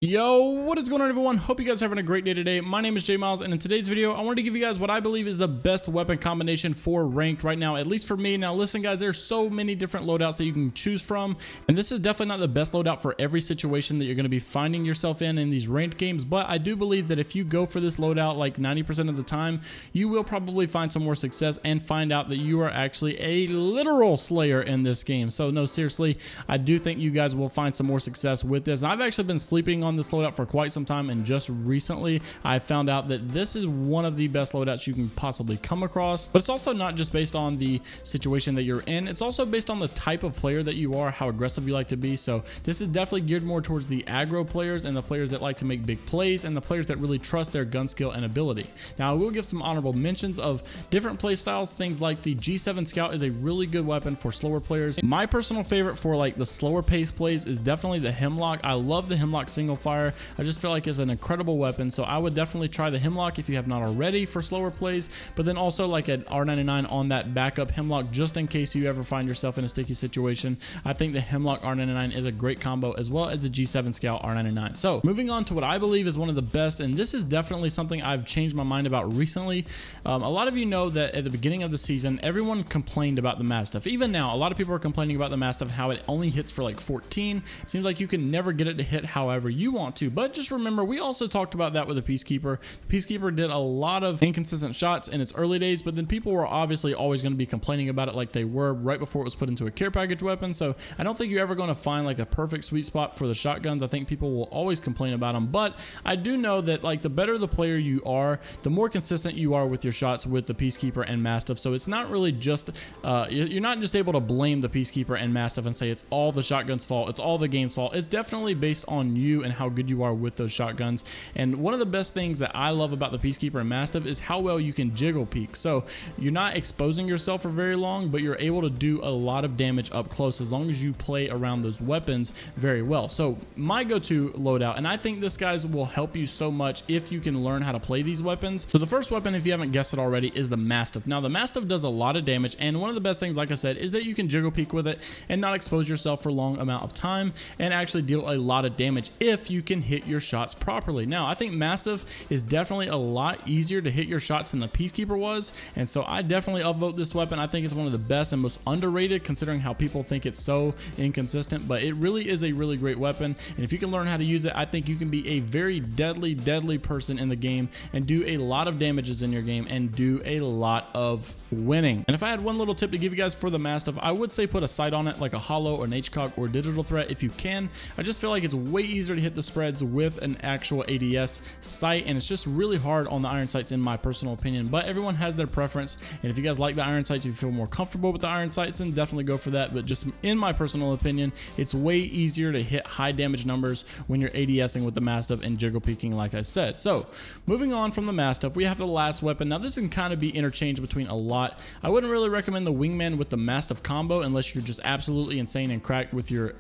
Yo, what is going on, everyone? Hope you guys are having a great day today. My name is JMeyels, and in today's video, I wanted to give you guys what I believe is the best weapon combination for ranked right now, at least for me. Now, listen, guys, there's so many different loadouts that you can choose from, and this is definitely not the best loadout for every situation that you're going to be finding yourself in these ranked games, but I do believe that if you go for this loadout like 90% of the time, you will probably find some more success and find out that you are actually a literal slayer in this game. So, no, seriously, I do think you guys will find some more success with this. And I've actually been sleeping on this loadout for quite some time, and just recently I found out that this is one of the best loadouts you can possibly come across. But it's also not just based on the situation that you're in, it's also based on the type of player that you are, how aggressive you like to be. So this is definitely geared more towards the aggro players and the players that like to make big plays and the players that really trust their gun skill and ability. Now, I will give some honorable mentions of different play styles. Things like the G7 Scout is a really good weapon for slower players. My personal favorite for like the slower pace plays is definitely the Hemlock. I love the Hemlock single fire. I just feel like it's an incredible weapon, so I would definitely try the Hemlock if you have not already for slower plays, but then also like an R99 on that backup Hemlock just in case you ever find yourself in a sticky situation. I think the Hemlock R99 is a great combo, as well as the G7 Scout R99. So moving on to what I believe is one of the best, and this is definitely something I've changed my mind about recently. A lot of you know that at the beginning of the season, everyone complained about the Mastiff. Even now, a lot of people are complaining about the Mastiff, how it only hits for like 14. It seems like you can never get it to hit however you want to, but just remember, we also talked about that with the Peacekeeper. The Peacekeeper did a lot of inconsistent shots in its early days, but then people were obviously always going to be complaining about it like they were right before it was put into a care package weapon. So I don't think you're ever going to find like a perfect sweet spot for the shotguns. I think people will always complain about them, but I do know that like the better the player you are, the more consistent you are with your shots with the Peacekeeper and Mastiff. So it's not really just you're not just able to blame the Peacekeeper and Mastiff and say it's all the shotgun's fault, it's all the game's fault. It's definitely based on you and how good you are with those shotguns. And one of the best things that I love about the Peacekeeper and Mastiff is how well you can jiggle peek. So you're not exposing yourself for very long, but you're able to do a lot of damage up close as long as you play around those weapons very well. So my go-to loadout, and I think this guys will help you so much if you can learn how to play these weapons. So the first weapon, if you haven't guessed it already, is the Mastiff. Now the Mastiff does a lot of damage, and one of the best things, like I said, is that you can jiggle peek with it and not expose yourself for a long amount of time and actually deal a lot of damage if you can hit your shots properly. Now, I think Mastiff is definitely a lot easier to hit your shots than the Peacekeeper was, and so I definitely upvote this weapon. I think it's one of the best and most underrated, considering how people think it's so inconsistent, but it really is a really great weapon, and if you can learn how to use it, I think you can be a very deadly person in the game and do a lot of damages in your game and do a lot of winning. And if I had one little tip to give you guys for the Mastiff, I would say put a sight on it, like a hollow or an HCOG or digital threat if you can. I just feel like it's way easier to hit the spreads with an actual ADS sight, and it's just really hard on the iron sights in my personal opinion, but everyone has their preference. And if you guys like the iron sights, if you feel more comfortable with the iron sights, then definitely go for that. But just in my personal opinion, it's way easier to hit high damage numbers when you're ADSing with the Mastiff and jiggle peeking, like I said. So moving on from the Mastiff, we have the last weapon. Now this can kind of be interchanged between a lot. I wouldn't really recommend the Wingmen with the Mastiff combo unless you're just absolutely insane and cracked with your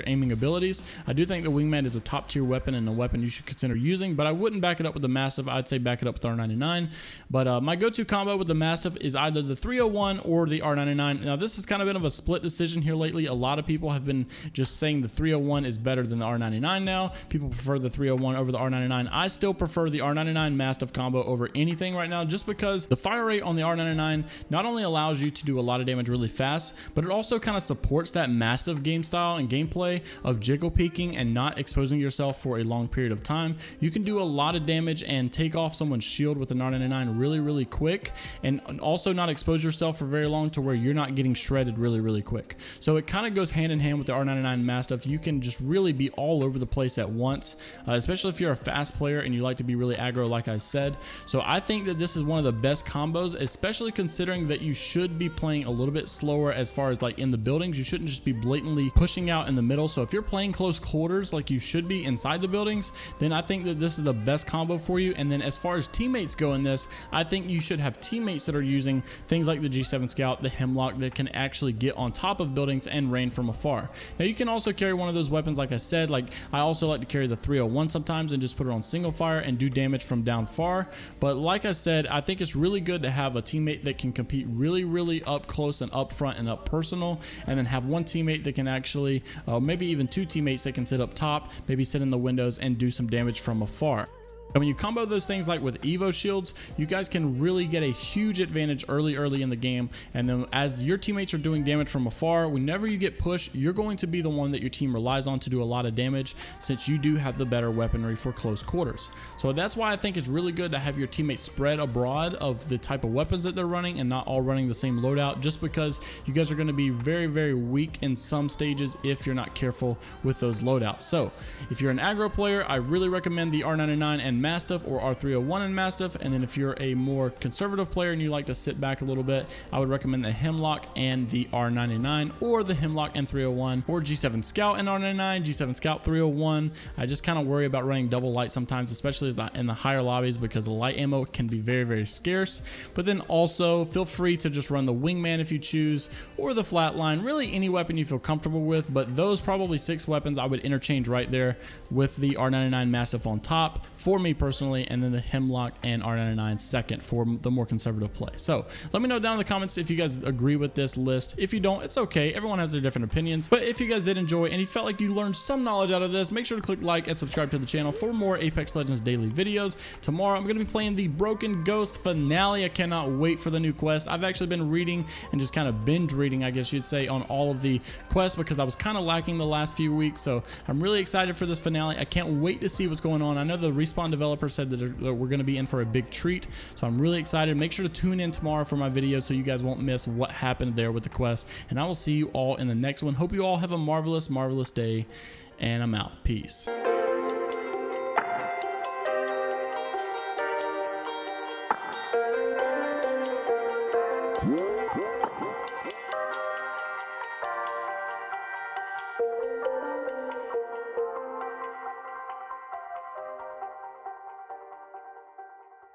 aiming abilities. I do think the Wingman is a top tier weapon and a weapon you should consider using, but I wouldn't back it up with the Mastiff. I'd say back it up with R99. But my go-to combo with the Mastiff is either the 301 or the R99. Now this has kind of been of a split decision here lately. A lot of people have been just saying the 301 is better than the R99 now. People prefer the 301 over the R99. I still prefer the R99 Mastiff combo over anything right now, just because the fire rate on the R99 not only allows you to do a lot of damage really fast, but it also kind of supports that Mastiff game style and gameplay of jiggle peeking and not exposing yourself for a long period of time. You can do a lot of damage and take off someone's shield with an R99 really quick, and also not expose yourself for very long to where you're not getting shredded really quick. So it kind of goes hand in hand with the R99 Mastiff. You can just really be all over the place at once, especially if you're a fast player and you like to be really aggro, like I said. So I think that this is one of the best combos, especially considering that you should be playing a little bit slower as far as like in the buildings. You shouldn't just be blatantly pushing out in the middle. So if you're playing close quarters like you should be inside the buildings, then I think that this is the best combo for you. And then as far as teammates go in this, I think you should have teammates that are using things like the G7 Scout, the Hemlock, that can actually get on top of buildings and rain from afar. Now you can also carry one of those weapons, like I said. Like I also like to carry the 301 sometimes and just put it on single fire and do damage from down far. But like I said, I think it's really good to have a teammate that can compete really up close and up front and up personal, and then have one teammate that can actually maybe even two teammates that can sit up top, maybe sit in the windows and do some damage from afar. And when you combo those things like with Evo shields, you guys can really get a huge advantage early in the game. And then as your teammates are doing damage from afar, whenever you get pushed, you're going to be the one that your team relies on to do a lot of damage, since you do have the better weaponry for close quarters. So that's why I think it's really good to have your teammates spread abroad of the type of weapons that they're running and not all running the same loadout, just because you guys are going to be very weak in some stages if you're not careful with those loadouts. So if you're an aggro player, I really recommend the R99 and Mastiff, or R301 and Mastiff. And then if you're a more conservative player and you like to sit back a little bit, I would recommend the Hemlock and the R99, or the Hemlock and 301, or G7 Scout and R99, G7 Scout 301. I just kind of worry about running double light sometimes, especially in the higher lobbies, because the light ammo can be very scarce. But then also feel free to just run the Wingman if you choose, or the Flatline, really any weapon you feel comfortable with. But those probably 6 weapons I would interchange right there with the R99 Mastiff on top for me personally, and then the Hemlock and R99 second for the more conservative play. So let me know down in the comments if you guys agree with this list. If you don't, it's okay. Everyone has their different opinions. But if you guys did enjoy and you felt like you learned some knowledge out of this, make sure to click like and subscribe to the channel for more Apex Legends daily videos. Tomorrow I'm going to be playing the Broken Ghost finale. I cannot wait for the new quest. I've actually been reading and just kind of binge reading, I guess you'd say, on all of the quests, because I was kind of lacking the last few weeks. So I'm really excited for this finale. I can't wait to see what's going on. I know the Respawn developer said that we're going to be in for a big treat, so I'm really excited. Make sure to tune in tomorrow for my video so you guys won't miss what happened there with the quest, and I will see you all in the next one. Hope you all have a marvelous day, and I'm out. Peace.